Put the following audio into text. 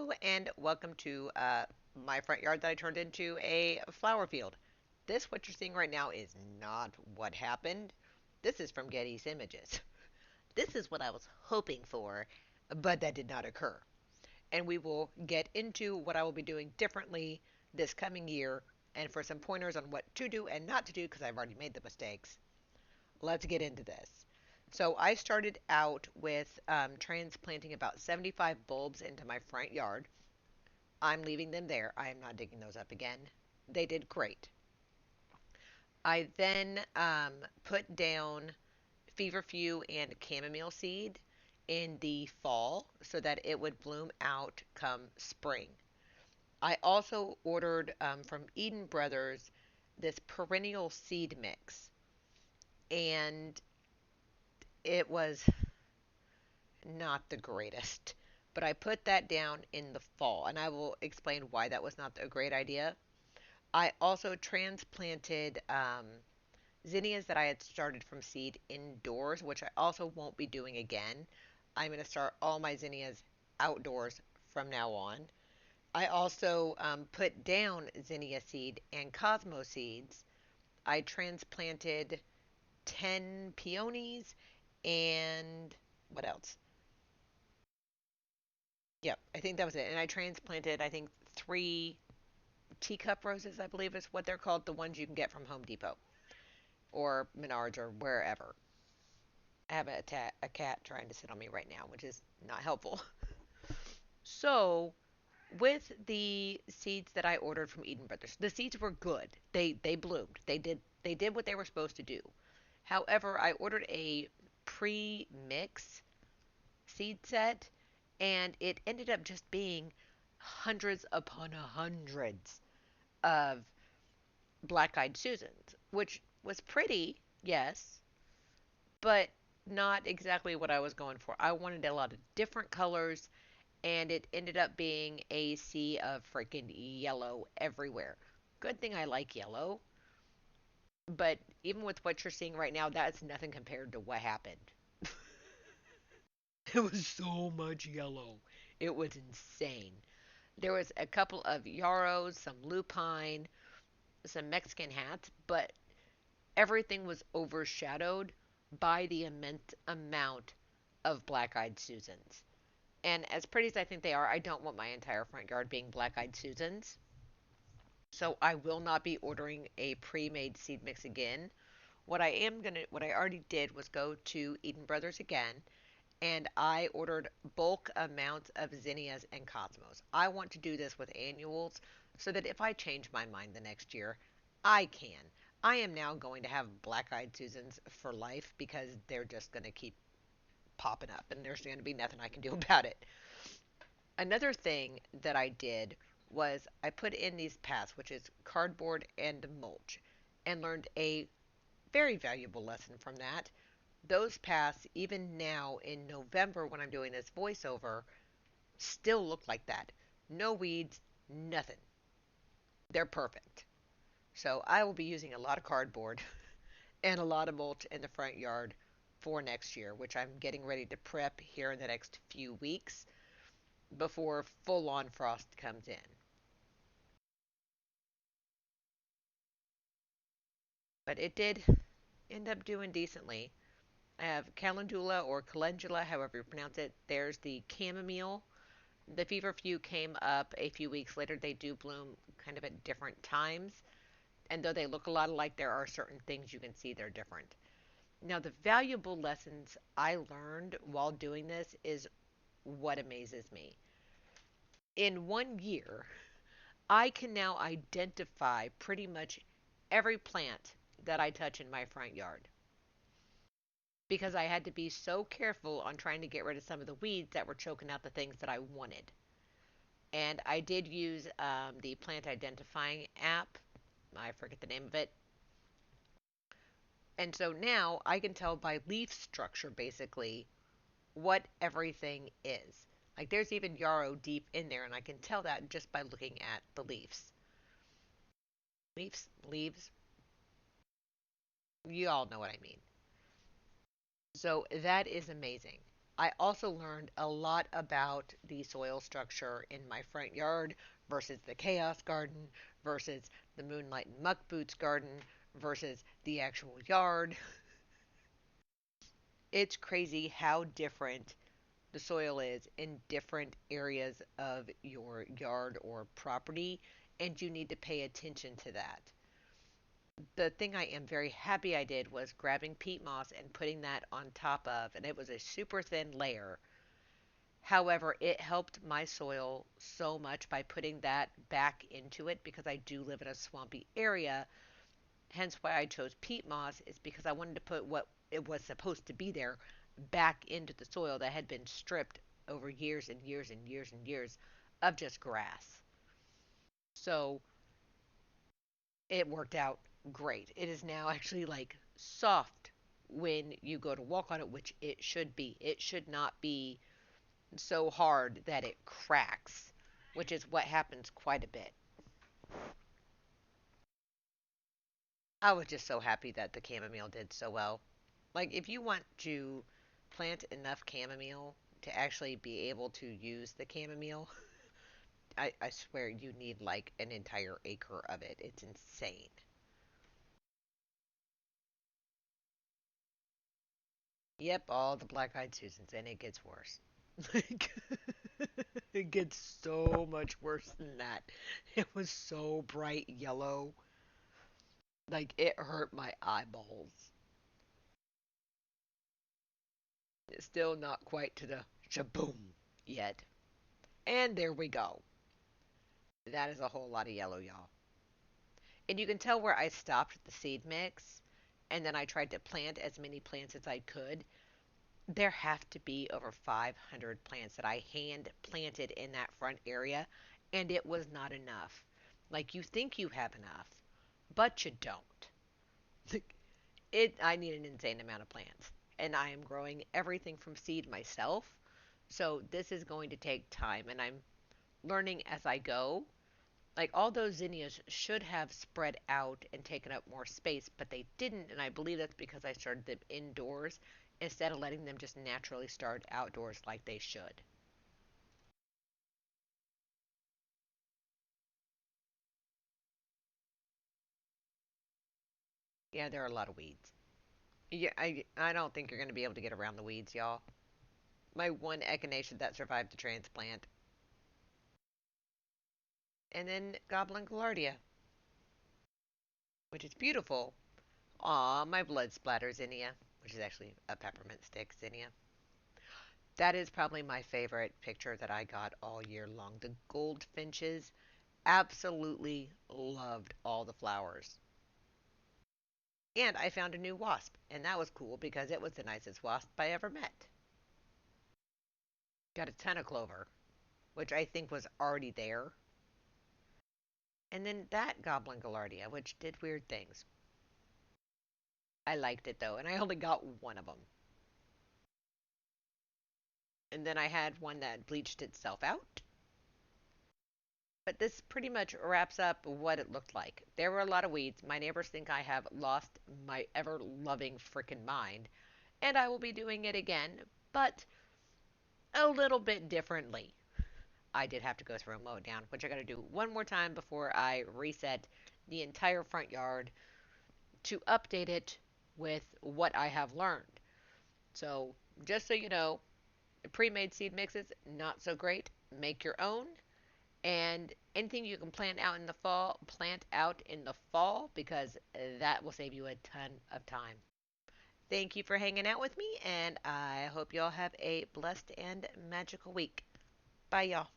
Hello and welcome to my front yard that I turned into a flower field. This, what you're seeing right now, is not what happened. This is from Getty's Images. This is what I was hoping for, but that did not occur. And we will get into what I will be doing differently this coming year and for some pointers on what to do and not to do because I've already made the mistakes. Let's get into this. So I started out with transplanting about 75 bulbs into my front yard. I'm leaving them there. I am not digging those up again. They did great. I then put down feverfew and chamomile seed in the fall so that it would bloom out come spring. I also ordered from Eden Brothers this perennial seed mix, and it was not the greatest. But I put that down in the fall, and I will explain why that was not a great idea. I also transplanted zinnias that I had started from seed indoors, which I also won't be doing again. I'm going to start all my zinnias outdoors from now on. I also put down zinnia seed and cosmo seeds. I transplanted 10 peonies and what else? Yep, I think that was it. And I transplanted, I think, three teacup roses, I believe is what they're called, the ones you can get from Home Depot or Menards or wherever. I have a cat trying to sit on me right now, which is not helpful. So, with the seeds that I ordered from Eden Brothers, the seeds were good. They bloomed. They did what they were supposed to do. However, I ordered a pre-mix seed set, and it ended up just being hundreds upon hundreds of black-eyed Susans, which was pretty, yes, but not exactly what I was going for. I wanted a lot of different colors, and it ended up being a sea of freaking yellow everywhere. Good thing I like yellow, but even with what you're seeing right now, that's nothing compared to what happened. It was so much yellow. It was insane. There was a couple of yarrows, some lupine, some Mexican hats, but everything was overshadowed by the immense amount of black-eyed Susans. And as pretty as I think they are, I don't want my entire front yard being black-eyed Susans. So I will not be ordering a pre-made seed mix again. What I already did was go to Eden Brothers again, and I ordered bulk amounts of zinnias and cosmos. I want to do this with annuals so that if I change my mind the next year, I can. I am now going to have black-eyed Susans for life because they're just going to keep popping up and there's going to be nothing I can do about it. Another thing that I did was I put in these paths, which is cardboard and mulch, and learned a very valuable lesson from that. Those paths, even now in November when I'm doing this voiceover, still look like that. No weeds, nothing. They're perfect. So I will be using a lot of cardboard and a lot of mulch in the front yard for next year, which I'm getting ready to prep here in the next few weeks before full on frost comes in. But it did end up doing decently. I have calendula or calendula, however you pronounce it. There's the chamomile. The feverfew came up a few weeks later. They do bloom kind of at different times. And though they look a lot alike, there are certain things you can see they're different. Now, the valuable lessons I learned while doing this is what amazes me. In 1 year, I can now identify pretty much every plant that I touch in my front yard because I had to be so careful on trying to get rid of some of the weeds that were choking out the things that I wanted. And I did use the plant identifying app. I forget the name of it. And so now I can tell by leaf structure basically what everything is. Like there's even yarrow deep in there, and I can tell that just by looking at the leaves. Leaves, you all know what I mean. So that is amazing. I also learned a lot about the soil structure in my front yard versus the chaos garden versus the moonlight and muck boots garden versus the actual yard. It's crazy how different the soil is in different areas of your yard or property, and you need to pay attention to that. The thing I am very happy I did was grabbing peat moss and putting that on top of, and it was a super thin layer. However, it helped my soil so much by putting that back into it because I do live in a swampy area. Hence why I chose peat moss is because I wanted to put what it was supposed to be there back into the soil that had been stripped over years and years and years and years of just grass. So it worked out great. It is now actually like soft when you go to walk on it, which it should be. It should not be so hard that it cracks, which is what happens quite a bit. I was just so happy that the chamomile did so well. Like, if you want to plant enough chamomile to actually be able to use the chamomile, I swear you need like an entire acre of it. It's insane. Yep, all the black eyed Susans, and it gets worse. Like, it gets so much worse than that. It was so bright yellow. Like, it hurt my eyeballs. It's still not quite to the shaboom yet. And there we go. That is a whole lot of yellow, y'all. And you can tell where I stopped the seed mix and then I tried to plant as many plants as I could. There have to be over 500 plants that I hand planted in that front area, and it was not enough. Like, you think you have enough, but you don't. I need an insane amount of plants, and I am growing everything from seed myself. So this is going to take time, and I'm learning as I go. Like, all those zinnias should have spread out and taken up more space, but they didn't, and I believe that's because I started them indoors instead of letting them just naturally start outdoors like they should. Yeah, there are a lot of weeds. Yeah, I don't think you're going to be able to get around the weeds, y'all. My one echinacea that survived the transplant, and then Goblin Gaillardia, which is beautiful. Aw, my blood splatter zinnia, which is actually a peppermint stick zinnia. That is probably my favorite picture that I got all year long. The goldfinches absolutely loved all the flowers. And I found a new wasp, and that was cool because it was the nicest wasp I ever met. Got a ton of clover, which I think was already there. And then that Goblin Gaillardia, which did weird things. I liked it though, and I only got one of them. And then I had one that bleached itself out. But this pretty much wraps up what it looked like. There were a lot of weeds. My neighbors think I have lost my ever loving frickin' mind. And I will be doing it again, but a little bit differently. I did have to go through a mow down, which I gotta do one more time before I reset the entire front yard to update it with what I have learned. So, just so you know, pre made seed mixes, not so great. Make your own. And anything you can plant out in the fall, plant out in the fall because that will save you a ton of time. Thank you for hanging out with me, and I hope y'all have a blessed and magical week. Bye, y'all.